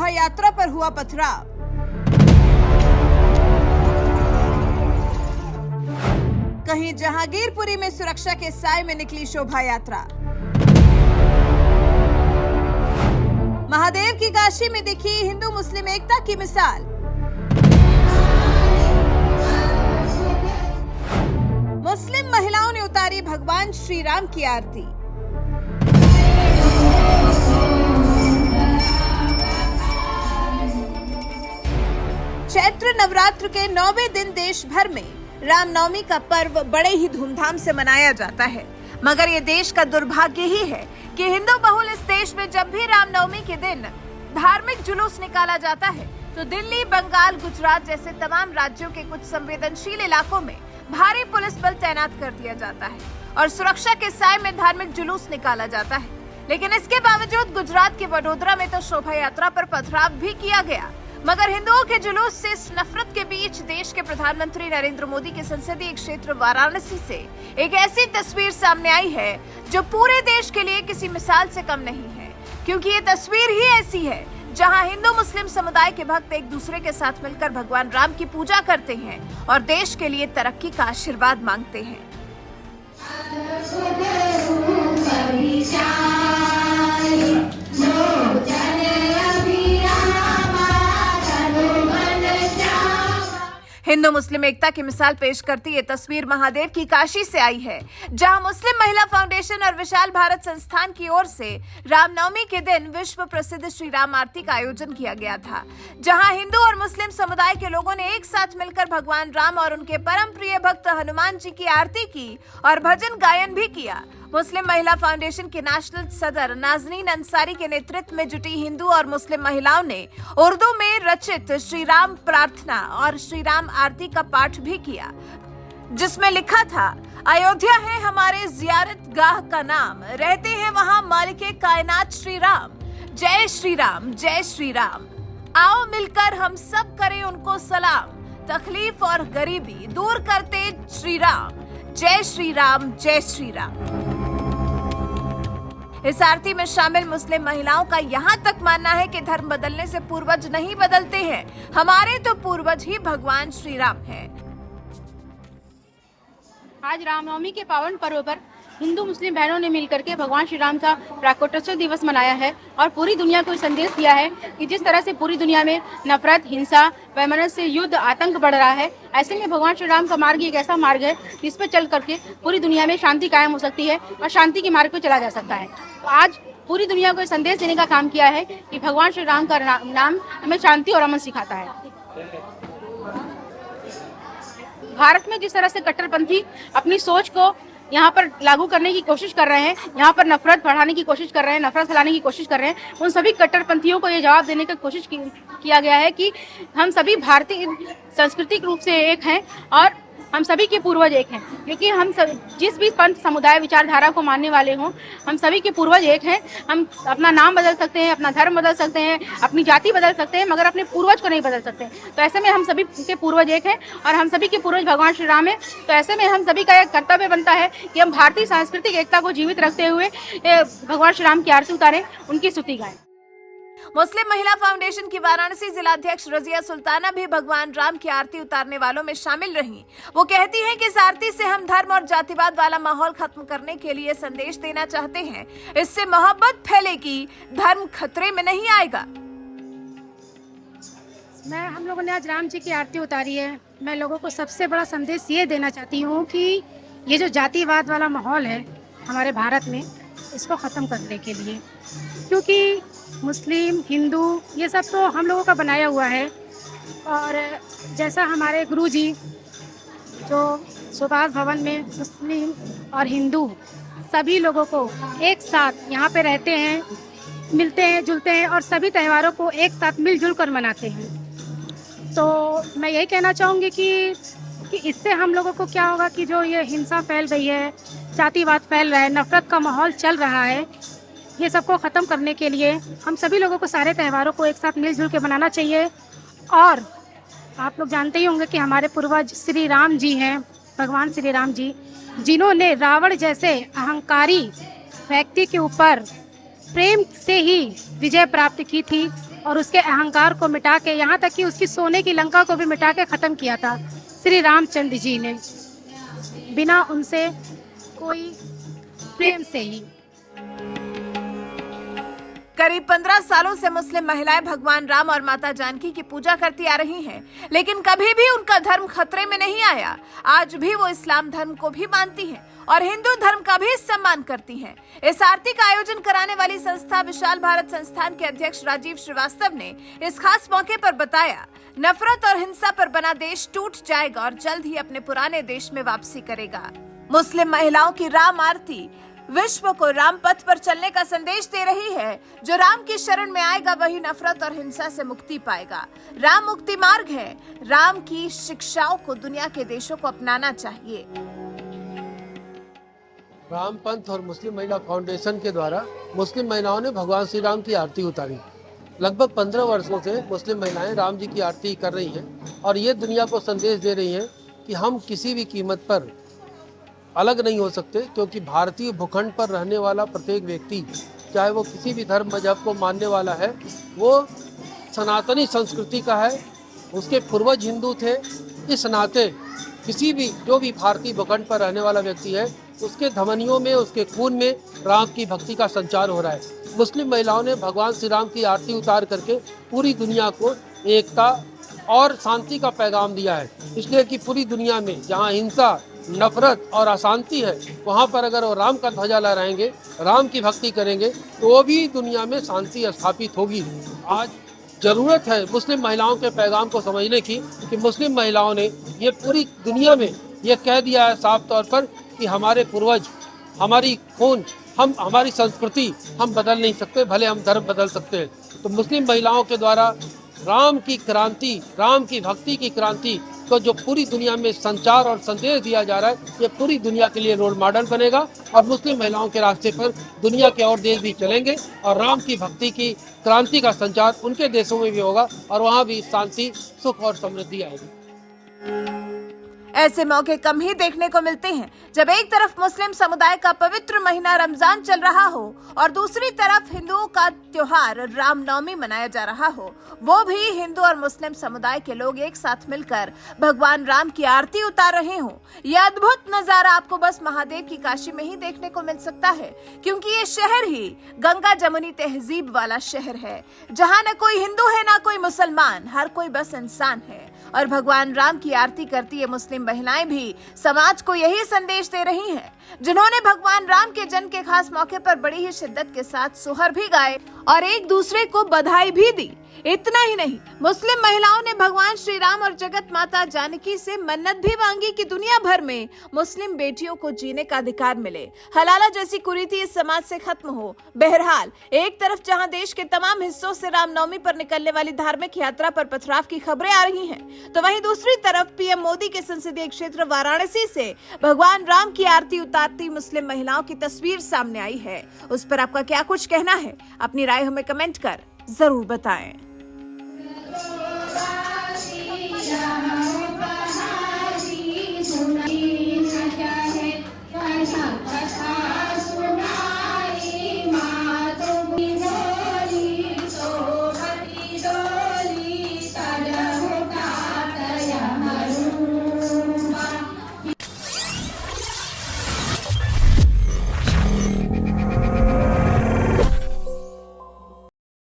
शोभा यात्रा पर हुआ पथराव। कहीं जहांगीरपुरी में सुरक्षा के साए में निकली शोभा यात्रा। महादेव की काशी में दिखी हिंदू मुस्लिम एकता की मिसाल। मुस्लिम महिलाओं ने उतारी भगवान श्री राम की आरती। चैत्र नवरात्र के 9वें दिन देश भर में रामनवमी का पर्व बड़े ही धूमधाम से मनाया जाता है, मगर ये देश का दुर्भाग्य ही है कि हिंदू बहुल इस देश में जब भी रामनवमी के दिन धार्मिक जुलूस निकाला जाता है तो दिल्ली, बंगाल, गुजरात जैसे तमाम राज्यों के कुछ संवेदनशील इलाकों में भारी पुलिस बल तैनात कर दिया जाता है और सुरक्षा के साए में धार्मिक जुलूस निकाला जाता है। लेकिन इसके बावजूद गुजरात के वडोदरा में तो शोभा यात्रा पर पथराव भी किया गया, मगर हिंदुओं के जुलूस से इस नफरत के बीच देश के प्रधानमंत्री नरेंद्र मोदी के संसदीय क्षेत्र वाराणसी से एक ऐसी तस्वीर सामने आई है जो पूरे देश के लिए किसी मिसाल से कम नहीं है, क्योंकि ये तस्वीर ही ऐसी है जहां हिंदू मुस्लिम समुदाय के भक्त एक दूसरे के साथ मिलकर भगवान राम की पूजा करते हैं और देश के लिए तरक्की का आशीर्वाद मांगते हैं। हिंदू मुस्लिम एकता की मिसाल पेश करती ये तस्वीर महादेव की काशी से आई है, जहां मुस्लिम महिला फाउंडेशन और विशाल भारत संस्थान की ओर से रामनवमी के दिन विश्व प्रसिद्ध श्री राम आरती का आयोजन किया गया था, जहां हिंदू और मुस्लिम समुदाय के लोगों ने एक साथ मिलकर भगवान राम और उनके परम प्रिय भक्त हनुमान जी की आरती की और भजन गायन भी किया। मुस्लिम महिला फाउंडेशन की नेशनल सदर नाजनीन अंसारी के नेतृत्व में जुटी हिंदू और मुस्लिम महिलाओं ने उर्दू में रचित श्री राम प्रार्थना और श्री राम आरती का पाठ भी किया, जिसमें लिखा था, अयोध्या है हमारे जियारत गाह का नाम, रहते हैं वहाँ मालिके कायनात श्री राम, जय श्री राम, जय श्री राम। आओ मिलकर हम सब करें उनको सलाम, तकलीफ और गरीबी दूर करते श्री राम, जय श्री राम, जय श्री राम। इस आरती में शामिल मुस्लिम महिलाओं का यहाँ तक मानना है कि धर्म बदलने से पूर्वज नहीं बदलते हैं, हमारे तो पूर्वज ही भगवान श्री राम हैं। आज रामनवमी के पावन पर्व पर हिंदू मुस्लिम बहनों ने मिलकर के भगवान श्री राम का प्राकट्योत्सव दिवस मनाया है और पूरी दुनिया को संदेश दिया है कि जिस तरह से पूरी दुनिया में नफरत, हिंसा, वैमनस्य, युद्ध, आतंक बढ़ रहा है, ऐसे में भगवान श्री राम का मार्ग एक ऐसा मार्ग है जिस पर चल करके पूरी दुनिया में शांति कायम हो सकती है और शांति के मार्ग पर चला जा सकता है। तो आज पूरी दुनिया को संदेश देने का काम किया है कि भगवान श्री राम का नाम हमें शांति और अमन सिखाता है। भारत में जिस तरह से कट्टरपंथी अपनी सोच को यहाँ पर लागू करने की कोशिश कर रहे हैं, यहाँ पर नफरत बढ़ाने की कोशिश कर रहे हैं, नफरत फैलाने की कोशिश कर रहे हैं, उन सभी कट्टरपंथियों को ये जवाब देने की कोशिश किया गया है कि हम सभी भारतीय सांस्कृतिक रूप से एक हैं और हम सभी के पूर्वज एक हैं, क्योंकि हम जिस भी पंथ, समुदाय, विचारधारा को मानने वाले हों, हम सभी के पूर्वज एक हैं। हम अपना नाम बदल सकते हैं, अपना धर्म बदल सकते हैं, अपनी जाति बदल सकते हैं, मगर अपने पूर्वज को नहीं बदल सकते। तो ऐसे में हम सभी के पूर्वज एक हैं और हम सभी के पूर्वज भगवान श्री राम हैं। तो ऐसे में हम सभी का एक कर्तव्य बनता है कि हम भारतीय सांस्कृतिक एकता को जीवित रखते हुए भगवान श्री राम की आरती उतारें, उनकी स्तुति गाएं। मुस्लिम महिला फाउंडेशन की वाराणसी जिलाध्यक्ष रजिया सुल्ताना भी भगवान राम की आरती उतारने वालों में शामिल रहीं। वो कहती हैं कि इस आरती से हम धर्म और जातिवाद वाला माहौल खत्म करने के लिए संदेश देना चाहते हैं। इससे मोहब्बत फैलेगी, धर्म खतरे में नहीं आएगा। हम लोगों ने आज राम जी की आरती उतारी है। मैं लोगों को सबसे बड़ा संदेश ये देना चाहती हूँ कि ये जो जातिवाद वाला माहौल है हमारे भारत में, इसको ख़त्म करने के लिए, क्योंकि मुस्लिम, हिंदू ये सब तो हम लोगों का बनाया हुआ है। और जैसा हमारे गुरुजी जो सुभाष भवन में मुस्लिम और हिंदू सभी लोगों को एक साथ यहाँ पे रहते हैं, मिलते हैं, जुलते हैं और सभी त्योहारों को एक साथ मिलजुल कर मनाते हैं। तो मैं यही कहना चाहूँगी कि इससे हम लोगों को क्या होगा कि जो ये हिंसा फैल रही है, जातिवाद फैल रहा है, नफरत का माहौल चल रहा है, ये सबको ख़त्म करने के लिए हम सभी लोगों को सारे त्योहारों को एक साथ मिलजुल के मनाना चाहिए। और आप लोग जानते ही होंगे कि हमारे पूर्वज श्री राम जी हैं, भगवान श्री राम जी, जिन्होंने रावण जैसे अहंकारी व्यक्ति के ऊपर प्रेम से ही विजय प्राप्त की थी और उसके अहंकार को मिटा के, यहाँ तक कि उसकी सोने की लंका को भी मिटा के ख़त्म किया था श्री रामचंद्र जी ने, बिना उनसे कोई प्रेम से ही। करीब 15 सालों से मुस्लिम महिलाएं भगवान राम और माता जानकी की पूजा करती आ रही हैं, लेकिन कभी भी उनका धर्म खतरे में नहीं आया। आज भी वो इस्लाम धर्म को भी मानती हैं और हिंदू धर्म का भी सम्मान करती हैं। इस आरती का आयोजन कराने वाली संस्था विशाल भारत संस्थान के अध्यक्ष राजीव श्रीवास्तव ने इस खास मौके पर बताया, नफरत और हिंसा पर बना देश टूट जाएगा और जल्द ही अपने पुराने देश में वापसी करेगा। मुस्लिम महिलाओं की राम आरती विश्व को राम पथ पर चलने का संदेश दे रही है। जो राम की शरण में आएगा वही नफरत और हिंसा से मुक्ति पाएगा। राम मुक्ति मार्ग है। राम की शिक्षाओं को दुनिया के देशों को अपनाना चाहिए। राम पंथ और मुस्लिम महिला फाउंडेशन के द्वारा मुस्लिम महिलाओं ने भगवान श्री राम की आरती उतारी। लगभग 15 वर्षों से मुस्लिम महिलाएं राम जी की आरती कर रही हैं और ये दुनिया को संदेश दे रही हैं कि हम किसी भी कीमत पर अलग नहीं हो सकते, क्योंकि भारतीय भूखंड पर रहने वाला प्रत्येक व्यक्ति, चाहे वो किसी भी धर्म मजहब को मानने वाला है, वो सनातनी संस्कृति का है। उसके पूर्वज हिंदू थे। इस नाते किसी भी जो भी भारतीय भूखंड पर रहने वाला व्यक्ति है, उसके धमनियों में, उसके खून में राम की भक्ति का संचार हो रहा है। मुस्लिम महिलाओं ने भगवान श्री राम की आरती उतार करके पूरी दुनिया को एकता और शांति का पैगाम दिया है। इसलिए कि पूरी दुनिया में जहाँ हिंसा, नफरत और अशांति है, वहाँ पर अगर वो राम का ध्वजा लहराएंगे, राम की भक्ति करेंगे, तो वो भी दुनिया में शांति स्थापित होगी। आज जरूरत है मुस्लिम महिलाओं के पैगाम को समझने की कि मुस्लिम महिलाओं ने ये पूरी दुनिया में ये कह दिया है साफ तौर पर कि हमारे पूर्वज, हमारी खून, हम, हमारी संस्कृति हम बदल नहीं सकते, भले हम धर्म बदल सकते हैं। तो मुस्लिम महिलाओं के द्वारा राम की क्रांति, राम की भक्ति की क्रांति को जो पूरी दुनिया में संचार और संदेश दिया जा रहा है, ये पूरी दुनिया के लिए रोल मॉडल बनेगा और मुस्लिम महिलाओं के रास्ते पर दुनिया के और देश भी चलेंगे और राम की भक्ति की क्रांति का संचार उनके देशों में भी होगा और वहाँ भी शांति, सुख और समृद्धि आएगी। ऐसे मौके कम ही देखने को मिलते हैं जब एक तरफ मुस्लिम समुदाय का पवित्र महीना रमजान चल रहा हो और दूसरी तरफ हिंदुओं का त्योहार रामनवमी मनाया जा रहा हो, वो भी हिंदू और मुस्लिम समुदाय के लोग एक साथ मिलकर भगवान राम की आरती उतार रहे हों। यह अद्भुत नजारा आपको बस महादेव की काशी में ही देखने को मिल सकता है, क्योंकि ये शहर ही गंगा जमुनी तहजीब वाला शहर है, जहाँ न कोई हिंदू है न कोई मुसलमान, हर कोई बस इंसान है। और भगवान राम की आरती करती ये मुस्लिम महिलाएं भी समाज को यही संदेश दे रही हैं, जिन्होंने भगवान राम के जन्म के खास मौके पर बड़ी ही शिद्दत के साथ सोहर भी गाए और एक दूसरे को बधाई भी दी। इतना ही नहीं, मुस्लिम महिलाओं ने भगवान श्री राम और जगत माता जानकी से मन्नत भी मांगी कि दुनिया भर में मुस्लिम बेटियों को जीने का अधिकार मिले, हलाला जैसी कुरीति इस समाज से खत्म हो। बहरहाल, एक तरफ जहां देश के तमाम हिस्सों से रामनवमी पर निकलने वाली धार्मिक यात्रा पर पथराव की खबरें आ रही हैं, तो वहीं दूसरी तरफ पीएम मोदी के संसदीय क्षेत्र वाराणसी से भगवान राम की आरती उतारती मुस्लिम महिलाओं की तस्वीर सामने आई है। उस पर आपका क्या कुछ कहना है? अपनी राय हमें कमेंट कर जरूर बताएं।